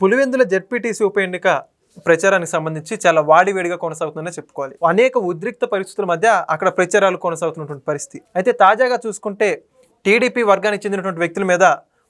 Pulivendula ZPTC ఉప ఎన్నిక ప్రచారానికి సంబంధించి చాలా వాడివేడిగా కొనసాగుతుందనే చెప్పుకోవాలి. అనేక ఉద్రిక్త పరిస్థితుల మధ్య అక్కడ ప్రచారాలు కొనసాగుతున్నటువంటి పరిస్థితి. అయితే తాజాగా చూసుకుంటే టీడీపీ వర్గానికి చెందినటువంటి వ్యక్తుల మీద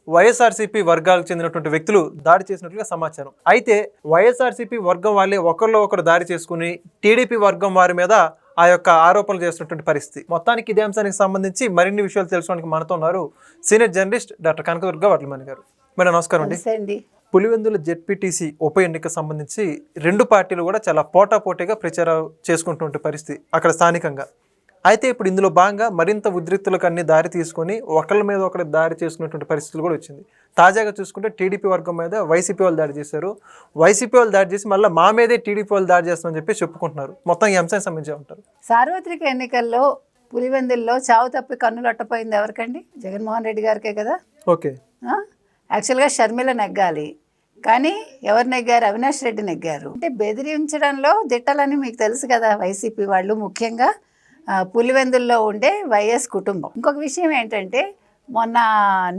వైఎస్ఆర్సీపీ వర్గాలకు చెందినటువంటి వ్యక్తులు దాడి చేసినట్లుగా సమాచారం. అయితే వైఎస్ఆర్సీపీ వర్గం వాళ్ళే ఒకరిలో ఒకరు దాడి చేసుకుని టీడీపీ వర్గం వారి మీద ఆ యొక్క ఆరోపణలు చేస్తున్నటువంటి పరిస్థితి. మొత్తానికి ఇదే అంశానికి సంబంధించి మరిన్ని విషయాలు తెలుసుకోవడానికి మనతో ఉన్నారు senior journalist doctor Kanakadurga Vadlamani గారు. మేడం నమస్కారం అండి. పులివెందుల జెడ్పీటీసీ ఉప ఎన్నిక సంబంధించి రెండు పార్టీలు కూడా చాలా పోటాపోటీగా ప్రచారం చేసుకుంటున్న పరిస్థితి అక్కడ స్థానికంగా. అయితే ఇప్పుడు ఇందులో భాగంగా మరింత ఉద్రిక్తులకు అన్ని దారి తీసుకొని ఒకళ్ళ మీద ఒకరు దారి చేసుకునేటువంటి పరిస్థితులు కూడా వచ్చింది. తాజాగా చూసుకుంటే టీడీపీ వర్గం మీద వైసీపీ వాళ్ళు దాడి చేశారు. వైసీపీ వాళ్ళు దాడి చేసి మళ్ళీ మా మీదే టీడీపీ వాళ్ళు దాడి చేస్తామని చెప్పి చెప్పుకుంటున్నారు. మొత్తం ఈ అంశానికి సంబంధించి ఉంటారు. సార్వత్రిక ఎన్నికల్లో పులివెందుల్లో చావు తప్పి కన్నులు అట్టపోయింది ఎవరికండి? జగన్మోహన్ రెడ్డి గారికే కదా. ఓకే, యాక్చువల్గా షర్మిల నెగ్గాలి, కానీ ఎవరు నెగ్గారు? అవినాష్ రెడ్డి నెగ్గారు. అంటే బెదిరించడంలో దిట్టలని మీకు తెలుసు కదా వైసీపీ వాళ్ళు, ముఖ్యంగా పులివెందుల్లో ఉండే వైఎస్ కుటుంబం. ఇంకొక విషయం ఏంటంటే, మొన్న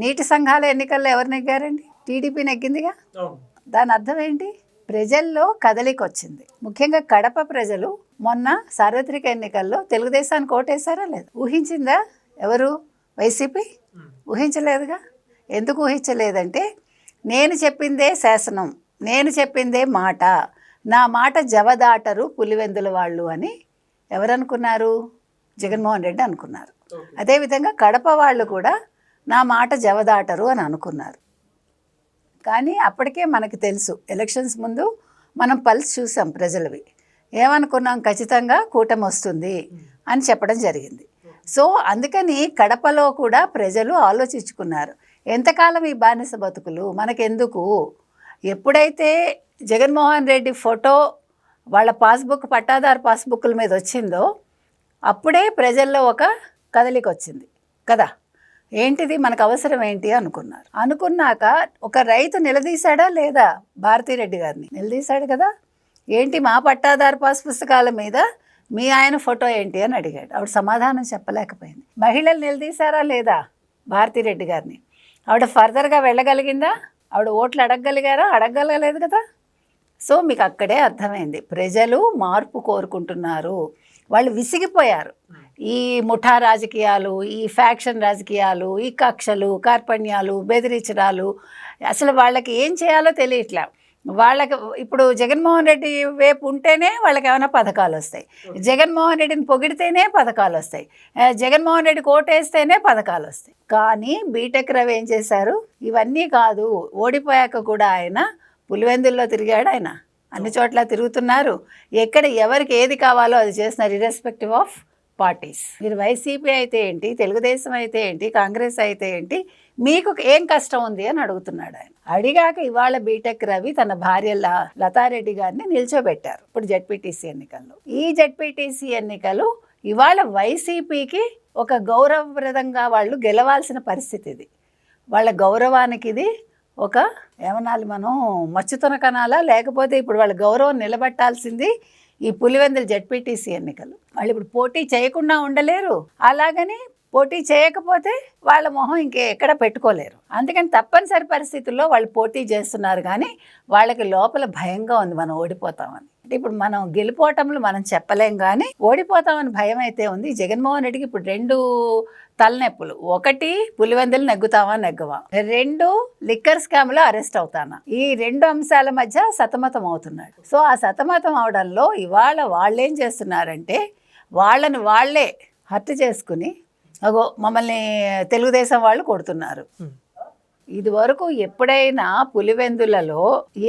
నీటి సంఘాల ఎన్నికల్లో ఎవరు నెగ్గారండి? టీడీపీ నెగ్గిందిగా. దాని అర్థం ఏంటి? ప్రజల్లో కదలిక వచ్చింది. ముఖ్యంగా కడప ప్రజలు మొన్న సార్వత్రిక ఎన్నికల్లో తెలుగుదేశానికి ఓటేశారా లేదు? ఊహించిందా ఎవరు? వైసీపీ ఊహించలేదుగా. ఎందుకు ఊహించలేదంటే, నేను చెప్పిందే శాసనం, నేను చెప్పిందే మాట, నా మాట జవదాటరు పులివెందుల వాళ్ళు అని ఎవరనుకున్నారు? జగన్మోహన్ రెడ్డి అనుకున్నారు. అదేవిధంగా కడప వాళ్ళు కూడా నా మాట జవదాటరు అని అనుకున్నారు. కానీ అప్పటికే మనకు తెలుసు, ఎలక్షన్స్ ముందు మనం పల్స్ చూసాం ప్రజలవి. ఏమనుకున్నాం? ఖచ్చితంగా కూటమి వస్తుంది అని చెప్పడం జరిగింది. సో అందుకని కడపలో కూడా ప్రజలు ఆలోచించుకున్నారు, ఎంతకాలం ఈ బానిస బతుకులు మనకెందుకు? ఎప్పుడైతే జగన్మోహన్ రెడ్డి ఫోటో వాళ్ళ పాస్బుక్, పట్టాదారు పాస్బుక్ల మీద వచ్చిందో అప్పుడే ప్రజల్లో ఒక కదలిక వచ్చింది కదా. ఏంటిది, మనకు అవసరం ఏంటి అనుకున్నారు. అనుకున్నాక ఒక రైతు నిలదీశాడా లేదా? భారతిరెడ్డి గారిని నిలదీశాడు కదా. ఏంటి మా పట్టాదారు పాస్ పుస్తకాల మీద మీ ఆయన ఫోటో ఏంటి అని అడిగాడు. ఆవిడ సమాధానం చెప్పలేకపోయింది. మహిళలు నిలదీశారా లేదా భారతిరెడ్డి గారిని? ఆవిడ ఫర్దర్గా వెళ్ళగలిగిందా? ఆవిడ ఓట్లు అడగగలిగారా? అడగగలగలేదు కదా. సో మీకు అక్కడే అర్థమైంది, ప్రజలు మార్పు కోరుకుంటున్నారు. వాళ్ళు విసిగిపోయారు. ఈ ముఠా రాజకీయాలు, ఈ ఫ్యాక్షన్ రాజకీయాలు, ఈ కక్షలు, కార్పణ్యాలు, బెదిరించడాలు, అసలు వాళ్ళకి ఏం చేయాలో తెలియట్లే. వాళ్ళకి ఇప్పుడు జగన్మోహన్ రెడ్డి వైపు ఉంటేనే వాళ్ళకి ఏమైనా పథకాలు వస్తాయి, జగన్మోహన్ రెడ్డిని పొగిడితేనే పథకాలు వస్తాయి, జగన్మోహన్ రెడ్డికి ఓటేస్తేనే పథకాలు వస్తాయి. కానీ బీటెక్ రవి ఏం చేశారు? ఇవన్నీ కాదు. ఓడిపోయాక కూడా ఆయన పులివెందుల్లో తిరిగాడు. ఆయన అన్ని చోట్ల తిరుగుతున్నారు. ఎక్కడ ఎవరికి ఏది కావాలో అది చేస్తున్నారు, ఇర్రెస్పెక్టివ్ ఆఫ్ పార్టీస్. మీరు వైసీపీ అయితే ఏంటి, తెలుగుదేశం అయితే ఏంటి, కాంగ్రెస్ అయితే ఏంటి, మీకు ఏం కష్టం ఉంది అని అడుగుతున్నాడు ఆయన. అడిగాక ఇవాళ బీటెక్ రవి తన భార్య లతారెడ్డి గారిని నిల్చోబెట్టారు ఇప్పుడు జెడ్పీటీసీ ఎన్నికల్లో. ఈ జెడ్పీటీసీ ఎన్నికలు ఇవాళ వైసీపీకి ఒక గౌరవప్రదంగా వాళ్ళు గెలవాల్సిన పరిస్థితి. ఇది వాళ్ళ గౌరవానికి ఇది ఒక ఏమనాలి, మనం మచ్చుతన కనాలా, లేకపోతే ఇప్పుడు వాళ్ళ గౌరవం నిలబెట్టాల్సింది ఈ పులివెందుల జెడ్పీటీసీ ఎన్నికలు. వాళ్ళు ఇప్పుడు పోటీ చేయకుండా ఉండలేరు, అలాగని పోటీ చేయకపోతే వాళ్ళ మొహం ఎక్కడ పెట్టుకోలేరు. అందుకని తప్పనిసరి పరిస్థితుల్లో వాళ్ళు పోటీ చేస్తున్నారు. కానీ వాళ్ళకి లోపల భయంగా ఉంది, మనం ఓడిపోతామని. అంటే ఇప్పుడు మనం గెలిపోవటంలో మనం చెప్పలేం, కానీ ఓడిపోతామని భయం అయితే ఉంది. జగన్మోహన్ రెడ్డికి ఇప్పుడు రెండు తలనొప్పులు. ఒకటి, పులివెందులు నెగ్గుతావా నెగ్గవా, రెండు, లిక్కర్ స్కామ్లో అరెస్ట్ అవుతానా. ఈ రెండు అంశాల మధ్య సతమతం అవుతున్నాడు. సో ఆ సతమతం అవడంలో ఇవాళ వాళ్ళేం చేస్తున్నారంటే, వాళ్ళని వాళ్ళే హత్య చేసుకుని అగో మమ్మల్ని తెలుగుదేశం వాళ్ళు కొడుతున్నారు. ఇది వరకు ఎప్పుడైనా పులివెందులలో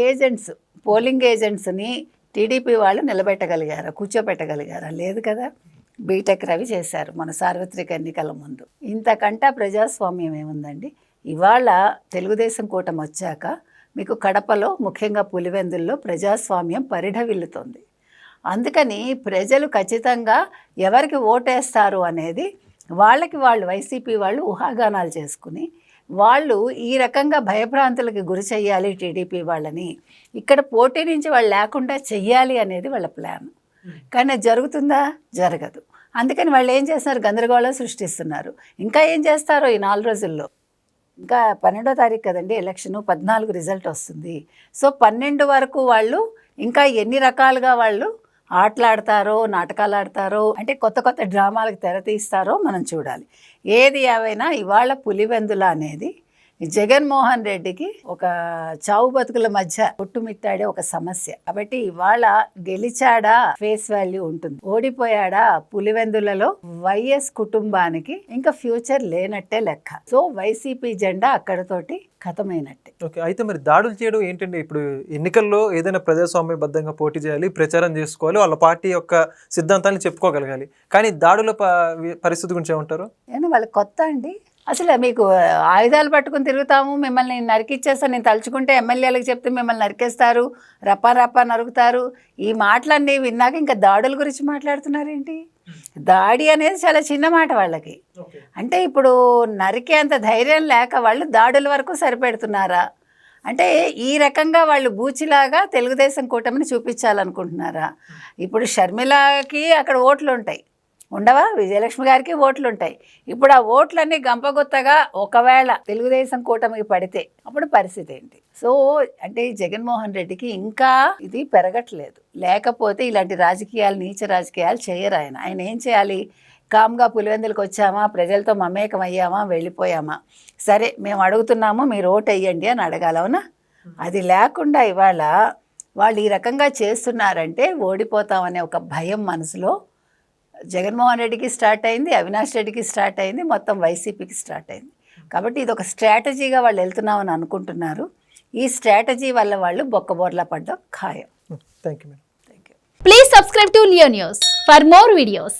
ఏజెంట్స్, పోలింగ్ ఏజెంట్స్ని టీడీపీ వాళ్ళు నిలబెట్టగలిగారా, కూర్చోబెట్టగలిగారా? లేదు కదా. బీటెక్ రవి చేశారు మన సార్వత్రిక ఎన్నికల ముందు. ఇంతకంటే ప్రజాస్వామ్యం ఏముందండి? ఇవాళ తెలుగుదేశం కూటమి వచ్చాక మీకు కడపలో, ముఖ్యంగా పులివెందుల్లో ప్రజాస్వామ్యం పరిఢవిల్లుతోంది. అందుకని ప్రజలు ఖచ్చితంగా ఎవరికి ఓటేస్తారు అనేది వాళ్ళకి వాళ్ళు, వైసీపీ వాళ్ళు ఊహాగానాలు చేసుకుని వాళ్ళు ఈ రకంగా భయభ్రాంతులకి గురి చెయ్యాలి టీడీపీ వాళ్ళని, ఇక్కడ పోటీ నుంచి వాళ్ళు లేకుండా చెయ్యాలి అనేది వాళ్ళ ప్లాన్. కానీ అది జరుగుతుందా? జరగదు. అందుకని వాళ్ళు ఏం చేస్తున్నారు? గందరగోళం సృష్టిస్తున్నారు. ఇంకా ఏం చేస్తారో ఈ 4 రోజుల్లో. ఇంకా 12వ తారీఖు కదండి ఎలక్షను, 14 రిజల్ట్ వస్తుంది. సో 12 వరకు వాళ్ళు ఇంకా ఎన్ని రకాలుగా వాళ్ళు ఆటలాడతారో, నాటకాలు ఆడతారో, అంటే కొత్త కొత్త డ్రామాలకు తెర తీస్తారో మనం చూడాలి. ఏది ఏవైనా ఇవాళ పులివెందుల అనేది జగన్మోహన్ రెడ్డికి ఒక చావు బతుకుల మధ్య కొట్టుమిట్టాడే ఒక సమస్య. కాబట్టి ఇవాళ గెలిచాడా ఫేస్ వాల్యూ ఉంటుంది, ఓడిపోయాడా పులివెందులలో వైఎస్ కుటుంబానికి ఇంకా ఫ్యూచర్ లేనట్టే లెక్క. సో వైసీపీ జెండా అక్కడతోటి ఖతమైనట్టే. ఓకే, అయితే మరి దాడులు చేయడం ఏంటండి? ఇప్పుడు ఎన్నికల్లో ఏదైనా ప్రజాస్వామ్యబద్ధంగా పోటీ చేయాలి, ప్రచారం చేసుకోవాలి, వాళ్ళ పార్టీ యొక్క సిద్ధాంతాన్ని చెప్పుకోగలగాలి. కానీ దాడుల పరిస్థితి గురించి ఏమంటారు? ఏమన్నా వాళ్ళకి కొత్త అండి? అసలు మీకు ఆయుధాలు పట్టుకుని తిరుగుతాము, మిమ్మల్ని నరికిచ్చేస్తాను, నేను తలుచుకుంటే ఎమ్మెల్యేలకు చెప్తే మిమ్మల్ని నరికేస్తారు, రప్పా రప్పా నరుకుతారు, ఈ మాటలన్నీ విన్నాక ఇంకా దాడుల గురించి మాట్లాడుతున్నారేంటి? దాడి అనేది చాలా చిన్న మాట వాళ్ళకి. అంటే ఇప్పుడు నరికేంత ధైర్యం లేక వాళ్ళు దాడుల వరకు సరిపెడుతున్నారా? అంటే ఈ రకంగా వాళ్ళు బూచిలాగా తెలుగుదేశం కూటమిని చూపించాలనుకుంటున్నారా? ఇప్పుడు షర్మిలకి అక్కడ ఓట్లు ఉంటాయి, ఉండవా? విజయలక్ష్మి గారికి ఓట్లు ఉంటాయి. ఇప్పుడు ఆ ఓట్లన్నీ గంపగుత్తగా ఒకవేళ తెలుగుదేశం కూటమికి పడితే అప్పుడు పరిస్థితి ఏంటి? సో అంటే జగన్మోహన్ రెడ్డికి ఇంకా ఇది పెరగట్లేదు. లేకపోతే ఇలాంటి రాజకీయాలు, నీచ రాజకీయాలు చేయరు ఆయన. ఆయన ఏం చేయాలి? కామ్గా పులివెందులకు వచ్చామా, ప్రజలతో మమేకం అయ్యామా, వెళ్ళిపోయామా, సరే మేము అడుగుతున్నాము మీరు ఓటు వేయండి అని అడగాలవునా? అది లేకుండా ఇవాళ వాళ్ళు ఈ రకంగా చేస్తున్నారంటే ఓడిపోతామనే ఒక భయం మనసులో జగన్మోహన్ రెడ్డికి స్టార్ట్ అయింది, అవినాష్ రెడ్డికి స్టార్ట్ అయింది, మొత్తం వైసీపీకి స్టార్ట్ అయింది. కాబట్టి ఇది ఒక స్ట్రాటజీగా వాళ్ళు వెళ్తున్నామని అనుకుంటున్నారు. ఈ స్ట్రాటజీ వల్ల వాళ్ళు బొక్కబోర్లా పడ్డం ఖాయం. Thank you madam. Thank you. Please subscribe to Leo News for more videos.